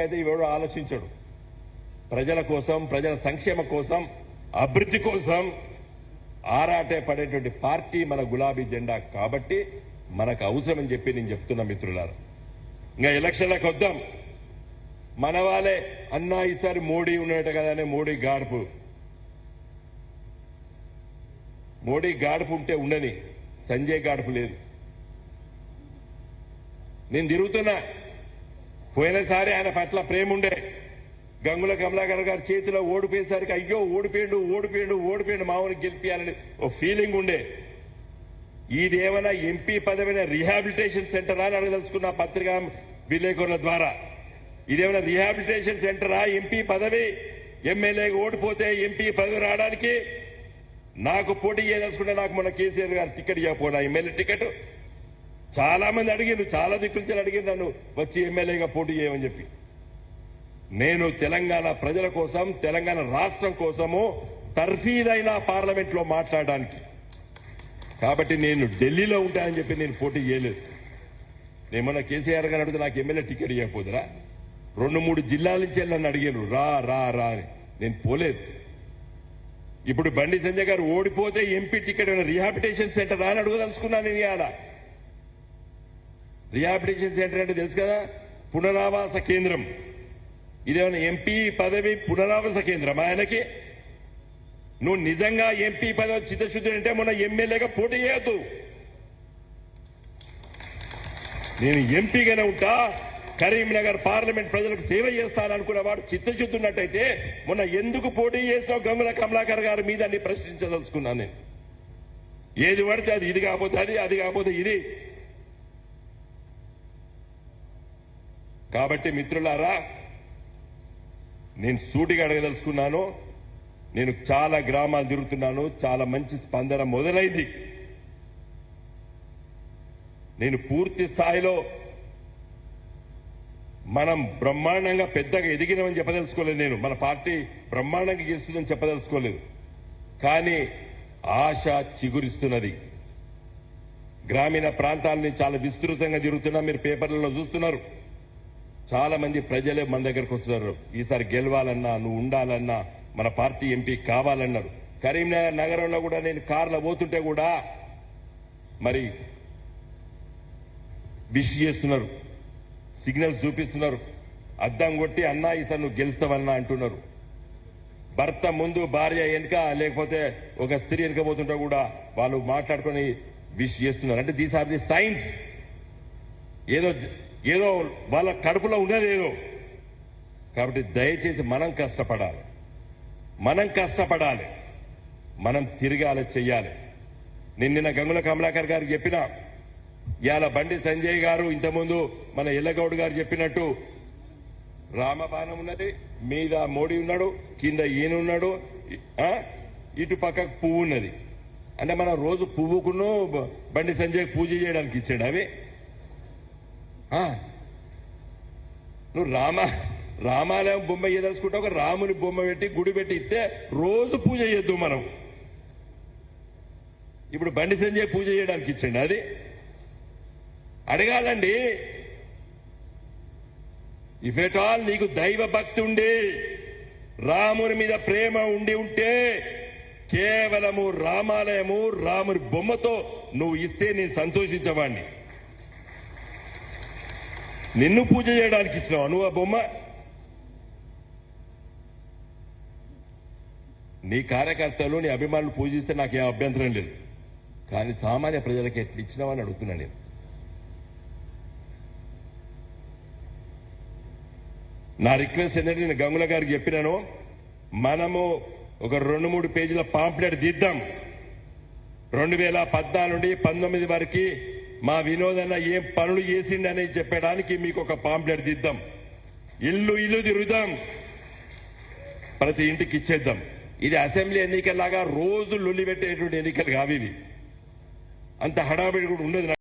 అయితే ఇవాడు ఆలోచించడు. ప్రజల కోసం, ప్రజల సంక్షేమ కోసం, అభివృద్ధి కోసం ఆరాటే పడేటువంటి పార్టీ మన గులాబీ జెండా. కాబట్టి మనకు అవసరమని చెప్పి నేను చెప్తున్నా మిత్రులారా. ఇంకా ఎలక్షన్లకు వద్దాం. మన వాళ్ళే అన్నా ఈసారి మోడీ ఉన్నట్టు కదానే మోడీ గాడుపు ఉంటే ఉండని, సంజయ్ గాడుపు లేదు. నేను తిరుగుతున్నా. పోయినసారి ఆయన పట్ల ప్రేమ ఉండే. గంగుల కమలాకర్ గారి చేతిలో ఓడిపోయేసరికి అయ్యో ఓడిపోయిండు మామూలు గెలిపియాలని ఓ ఫీలింగ్ ఉండే. ఇదేమైనా ఎంపీ పదవిన రీహాబిలిటేషన్ సెంటరా అని అడగదలుచుకున్న పత్రికా విలేకరుల ద్వారా. ఇదేమైనా రీహాబిలిటేషన్ సెంటరా? ఎంపీ పదవి, ఎమ్మెల్యేగా ఓడిపోతే ఎంపీ పదవి రావడానికి నాకు పోటీ చేయదలుచుకుంటే నాకు మొన్న కేసీఆర్ గారు టికెట్ ఇవ్వకపోయినా ఎమ్మెల్యే టికెట్ చాలా మంది అడిగిండ్రు, చాలా దిక్కులు అడిగింది నన్ను వచ్చి ఎమ్మెల్యేగా పోటీ చేయమని చెప్పి. నేను తెలంగాణ ప్రజల కోసం, తెలంగాణ రాష్ట్రం కోసము తర్ఫీదైన పార్లమెంట్ లో మాట్లాడడానికి. కాబట్టి నేను ఢిల్లీలో ఉంటానని చెప్పి నేను పోటీ చేయలేదు. నేమన్నా కేసీఆర్ గారు అడిగితే నాకు ఎమ్మెల్యే టికెట్ ఇవ్వకపోదురా? 2-3 జిల్లాల నుంచి నన్ను అడిగారు రా అని. నేను పోలేదు. ఇప్పుడు బండి సంజయ్ గారు ఓడిపోతే ఎంపీ టికెట్ రీహాబిలిటేషన్ సెంటర్ అని అడగదలుచుకున్నాను. నేను ఇవాళ రీహాబిలిటేషన్ సెంటర్ అంటే తెలుసు కదా, పునరావాస కేంద్రం. ఇదేమైనా ఎంపీ పదవి పునరావాస కేంద్రం ఆయనకి? నువ్వు నిజంగా ఎంపీ పదవి చిత్తశుద్ధి అంటే మొన్న ఎమ్మెల్యేగా పోటీ చేయొద్దు. నేను ఎంపీగానే ఉంటా, కరీంనగర్ పార్లమెంట్ ప్రజలకు సేవ చేస్తాననుకున్న వాడు చిత్తశుద్ధి ఉన్నట్టయితే మొన్న ఎందుకు పోటీ చేస్తావు గంగుల కమలాకర్ గారి మీద అని ప్రశ్నించదలుచుకున్నాను నేను. ఏది పడితే అది, ఇది కాకపోతే అది కాకపోతే ఇది. కాబట్టి మిత్రులారా, నేను సూటిగా అడగదలుచుకున్నాను. నేను చాలా గ్రామాలు తిరుగుతున్నాను, చాలా మంచి స్పందన మొదలైంది. నేను పూర్తి స్థాయిలో మనం బ్రహ్మాండంగా పెద్దగా ఎదిగినామని చెప్పదలుచుకోలేదు. నేను మన పార్టీ బ్రహ్మాండంగా గెలుస్తుందని చెప్పదలుచుకోలేదు. కానీ ఆశ చిగురిస్తున్నది. గ్రామీణ ప్రాంతాలని చాలా విస్తృతంగా తిరుగుతున్నా, మీరు పేపర్లలో చూస్తున్నారు. చాలా మంది ప్రజలే మన దగ్గరకు వస్తున్నారు. ఈసారి గెలవాలన్నా, నువ్వు ఉండాలన్నా, మన పార్టీ ఎంపీ కావాలన్నారు. కరీంనగర్ నగరంలో కూడా నేను కార్లో పోతుంటే కూడా మరి విష్ చేస్తున్నారు, సిగ్నల్స్ చూపిస్తున్నారు, అద్దం కొట్టి అన్నా ఈసారి నువ్వు గెలుస్తావన్నా అంటున్నారు. భర్త ముందు, భార్య వెనుక, లేకపోతే ఒక స్త్రీ వెనుకపోతుంటే కూడా వాళ్ళు మాట్లాడుకొని విష్ చేస్తున్నారు. అంటే దీస్ ఆర్ ది సైన్స్. ఏదో వాళ్ళ కడుపులో ఉన్నది ఏదో. కాబట్టి దయచేసి మనం కష్టపడాలి, మనం తిరగాలి, చెయ్యాలి. నిన్న గంగుల కమలాకర్ గారికి చెప్పినా, ఇవాళ బండి సంజయ్ గారు ఇంతకుముందు మన ఎల్లగౌడ్ గారు చెప్పినట్టు రామబాణం ఉన్నది, మీద మోడీ ఉన్నాడు, కింద ఈయన ఉన్నాడు, ఇటు పక్కకు పువ్వు ఉన్నది. అంటే మనం రోజు పువ్వుకును బండి సంజయ్ పూజ చేయడానికి ఇచ్చాడు అవి. నువ్వు రామాలయం బొమ్మ ఇయ్యదలుచుకుంటే ఒక రాముని బొమ్మ పెట్టి గుడి పెట్టి ఇస్తే రోజు పూజ చేయొద్దు మనం. ఇప్పుడు బండి సంజయ్ పూజ చేయడానికి ఇచ్చండి అది. అడగాలండి. ఇఫ్ ఎట్ ఆల్ నీకు దైవ భక్తి ఉండి, రాముని మీద ప్రేమ ఉండి ఉంటే కేవలము రామాలయము, రాముని బొమ్మతో నువ్వు ఇస్తే నేను సంతోషించవాడిని. నిన్ను పూజ చేయడానికి ఇచ్చినావు నువ్వు ఆ బొమ్మ. నీ కార్యకర్తలు, నీ అభిమానులు పూజిస్తే నాకేం అభ్యంతరం లేదు. కానీ సామాన్య ప్రజలకు ఎట్లా ఇచ్చినావని అడుగుతున్నా నేను. నా రిక్వెస్ట్ ఏంటంటే, నేను గంగుల గారికి చెప్పినాను, మనము ఒక 2-3 పేజీల పాంప్లెట్ తీద్దాం. 2014 నుండి 19 వరకు మా వినోదన్న ఏం పనులు చేసిండని చెప్పడానికి మీకు ఒక పాంప్లెట్ తీద్దాం. ఇల్లు తిరుగుదాం, ప్రతి ఇంటికి ఇచ్చేద్దాం. ఇది అసెంబ్లీ ఎన్నికల్లాగా రోజు లొల్లి పెట్టేటువంటి ఎన్నికలు కావి. అంత హడావిడి కూడా ఉండదు.